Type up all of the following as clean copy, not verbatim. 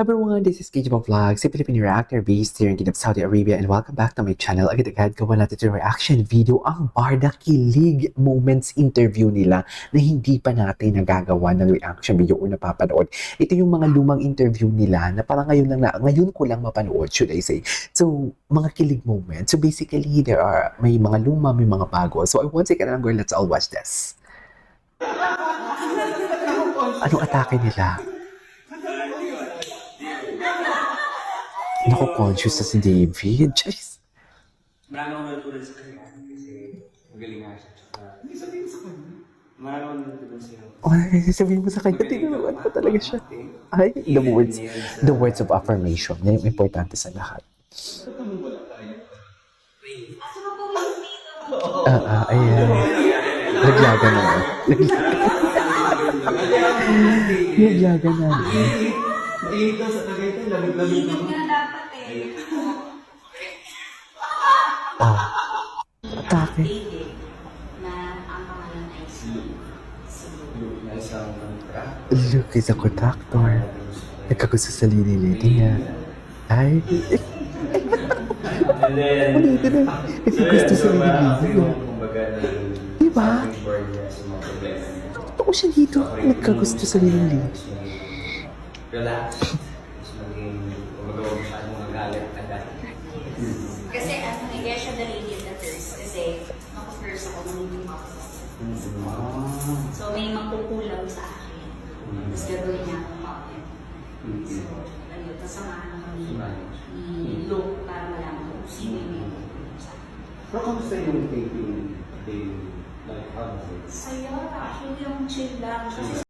Everyone, this is Kejima Vlogs, a Filipino reactor based here in Kingdom of Saudi Arabia, and welcome back to my channel. Agad-agad gawa natin ito reaction video, ang Barda Kilig Moments interview nila na hindi pa natin nagagawa ng reaction video o napapanood. Ito yung mga lumang interview nila na parang ngayon ko lang mapanood, should I say. So, mga kilig moments. So basically, may mga luma, may mga bago. So once again, girl, let's all watch this. Anong atake nila? Naku-conscious na si David. Jeez. Marami akong natutunan sa kanya kasi magaling nga siya. Hindi sabihin sa kanya. Marami akong natutunan siya. Sabihin mo sa kanya, tinuluan pa talaga siya. Ay, the words of affirmation. Yan yung importante sa lahat. Ayan. Naglaga na. Naglaga na. Dito sa Tagaytay, lamig-lamig ako. Atake. Na ang pangalan ay si Na isang Look, is a contractor. Nagkagusto sa lililiti niya. Ay. And then, Ulitin na. Nagkagusto sa lililiti niya. Diba? Totoo siya dito. Nagkagusto sa lililiti. Relax. Maging magawa masyadong magalit agad. kasi kaya siya the lady of the first kasi ako-first ako nung ako. So may makukulang sa akin. Tapos gagawin niya akong puppet. So, ayun, kasamahan ako ni Luke para malaman kung sino yung makukulang sa akin. Pero kamusta yung taping day? Like, how was it? Saya, actually yung chill lang. Kasi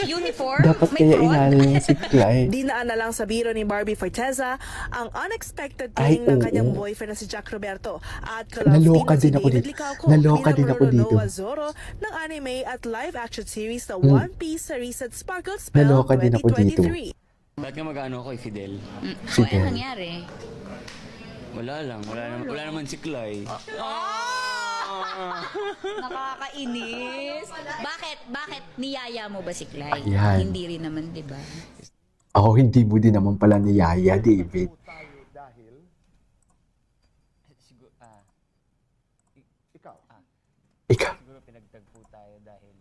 Uniform? Dapat May kaya fraud? inalala niya si Clyde. Dinaan na lang sa biro ni Barbie Forteza ang unexpected Ay, killing ng oo. kanyang boyfriend na si Jack Roberto at Naloka kalove din si ako David dito. Licauco Naloka din ako bilang dito. Noah Zorro ng anime at live-action series na One Piece sa recent Sparkle Spell Naloka din ako dito. 2023. Ba't ka mag-ano ko kay Fidel? So, ano nangyari? Wala lang. Wala naman si Clay. Nakakainis. Bakit? Niyaya mo ba si Clyde? Ayan. Hindi rin naman, di ba? Ako, hindi mo din naman pala ni Yaya, David. Ikaw. Siguro pinagtagpo tayo dahil...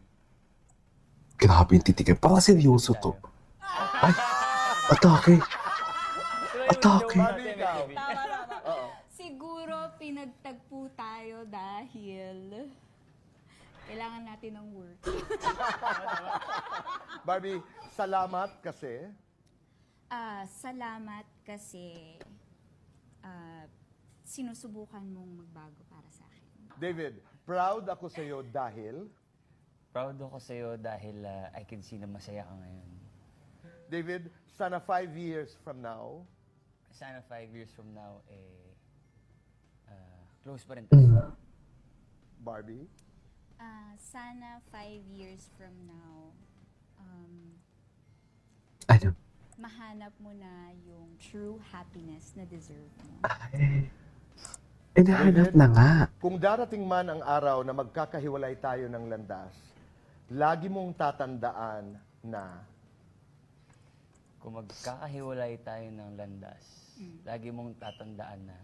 Grabe yung titigan. Parang seryoso to. Ay! Atake! Atake! Siguro pinagtagpo tayo dahil kailangan natin ng work. Barbie, salamat kasi. Salamat kasi sinusubukan mong magbago para sa akin. David, proud ako sa iyo dahil... Proud ako sa'yo dahil I can see na masaya ka ngayon. David, sana 5 years from now, Sana 5 years from now, close pa rin tayo. Barbie, Sana 5 years from now, Ano? mahanap mo na yung true happiness na deserve mo. Ay. Nahanap na nga. kung darating man ang araw na magkakahiwalay tayo ng landas, lagi mong tatandaan na Kung magkakahiwalay tayo ng landas, lagi mong tatandaan na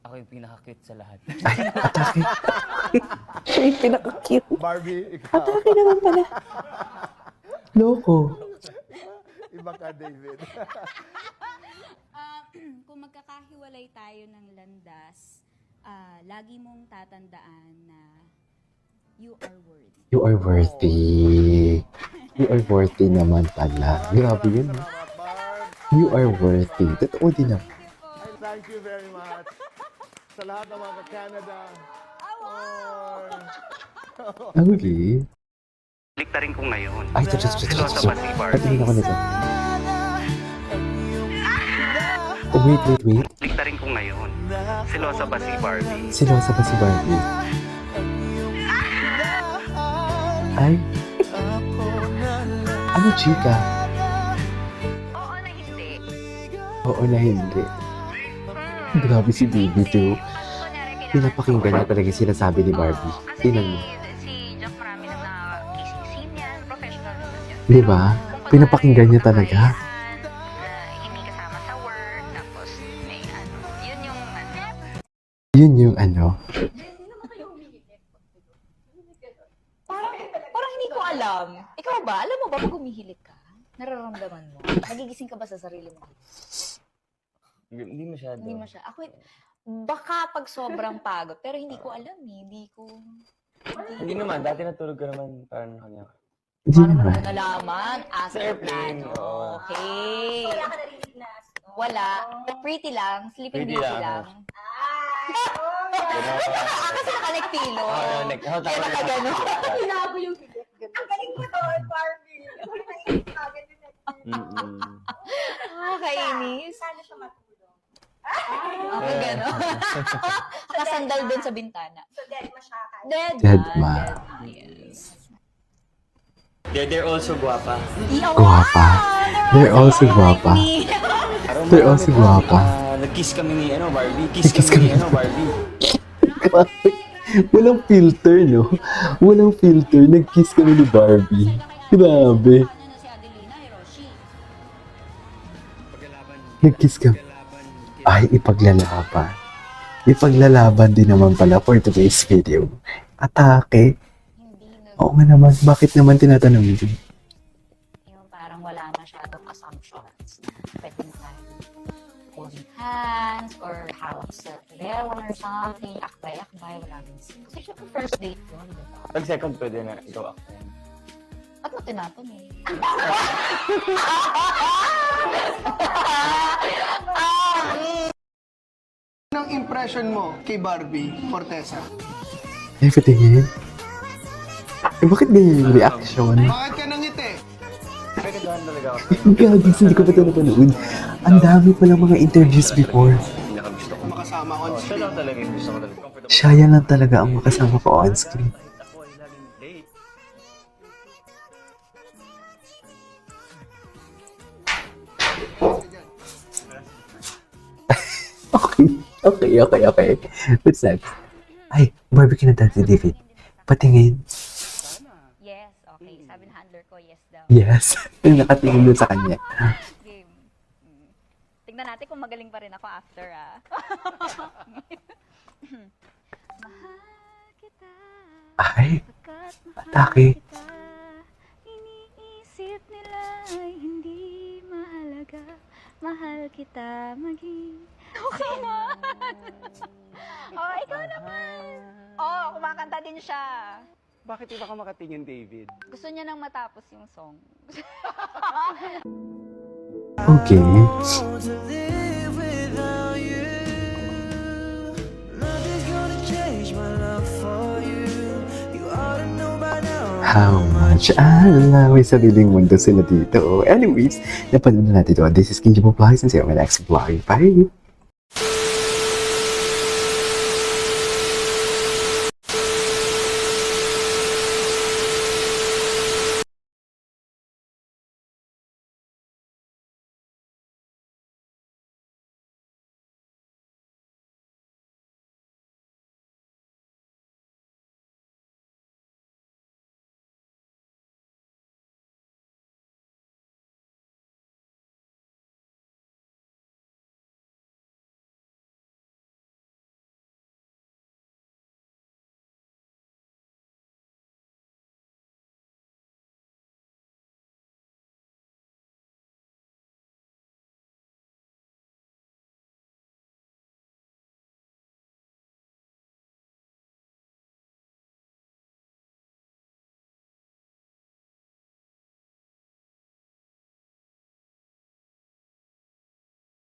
ako yung pinaka-cute sa lahat. Ay, atake. Siya yung pinaka-cute. Barbie, ikaw. Atake naman pala. Loko. Iba ka, David. Kung magkakahiwalay tayo ng landas, lagi mong tatandaan na you are worthy. You are worthy. You are worthy naman pala. Grabe yun. Salamat, Barb. You are worthy. Totoo din naman. Thank you very much. Sa lahat ng mga ka-Canada. Okay. Liktarin ko ngayon. Ay, ito. Patingin ako nito. Oh, wait. Liktarin ko ngayon. Silosa ba si Barbie? Silosa ba si Barbie? Ay. Ano, chika? Oo na hindi. Oo na hindi. Grabe si Baby too. Pinapakinggan niya talaga yung sinasabi ni Barbie. Tingnan mo. Si Jack marami nang nakakis-kisin yan. Professional naman yan. Di ba? Pinapakinggan niya talaga. Hindi kasama sa work. Tapos may ano. Yun yung Yun yung ano. Parang hindi ko alam. Ikaw ba? Alam mo ba pag humihilik ka? Nararamdaman mo? Nagigising ka ba sa sarili mo? Hindi masyado. Hindi mo siya. Ako, baka pag sobrang pagod. Pero hindi ko alam eh. Hindi naman. Dati natulog ka naman parang kanya. Hindi Paano mo naman. naman nalaman? Sa airplane, oo. Okay. Wala. Pretty lang. Sleeping Pretty Beauty lang. lang. Kasi nakalegpilo. Kaya nakagano. Nakakainis. Okay, gano'n. Nakasandal doon sa bintana. Dead Deadma. Yes. They're also guwapa. Guwapa. They're also guwapa. They're also guwapa. Nag-kiss kami ni Barbie. Nag-kiss kami ni Barbie. Grabe. Walang filter, no? Walang filter. Nag-kiss kami ni Barbie. Grabe. Nag-kiss kami. Ay, ipaglalaban. Ipaglalaban din naman pala for today's video. Atake. Oo nga naman. Bakit naman tinatanong mo? Yung parang wala masyadong assumptions. Pwede mo tayo holding hands or hawak sa telephone or something. Akbay-akbay. Wala rin. Kasi syempre first date yun, diba? Pag second pwede na ikaw ako. Ba't mo tinatanong? Anong impression mo kay Barbie Fortesa? Everything eh, bakit ganyan yung reaction? Bakit ka nangiti? Nagkagahan talaga ako. Gagis, hindi ko pa ito napanood. Ang dami palang mga interviews before. Pinakagusto ko. Makasama on Siya screen. lang talaga yung gusto ko talaga. Comfortable. Siya lang talaga ang makasama ko on screen. Ako ay laging late. Okay. What's next? Ay, barbecue na dati, David. Patingin. Yes, okay. Sabi ng handler ko, yes daw. Yes. Nakatingin doon sa kanya. Game. Tingnan natin kung magaling pa rin ako after, Mahal kita, Ay, pagkat atake. kita, iniisip nila ay hindi mahalaga. Mahal kita maging... Come on! Oh, ikaw naman! Oh, kumakanta din siya. Bakit iba ka makatingin, David? Gusto niya nang matapos yung song. Okay. How much I love. May sariling mundo sila dito. Anyways, napanood na natin ito. This is King Jimbo Vlogs and see you on my next vlog. Bye!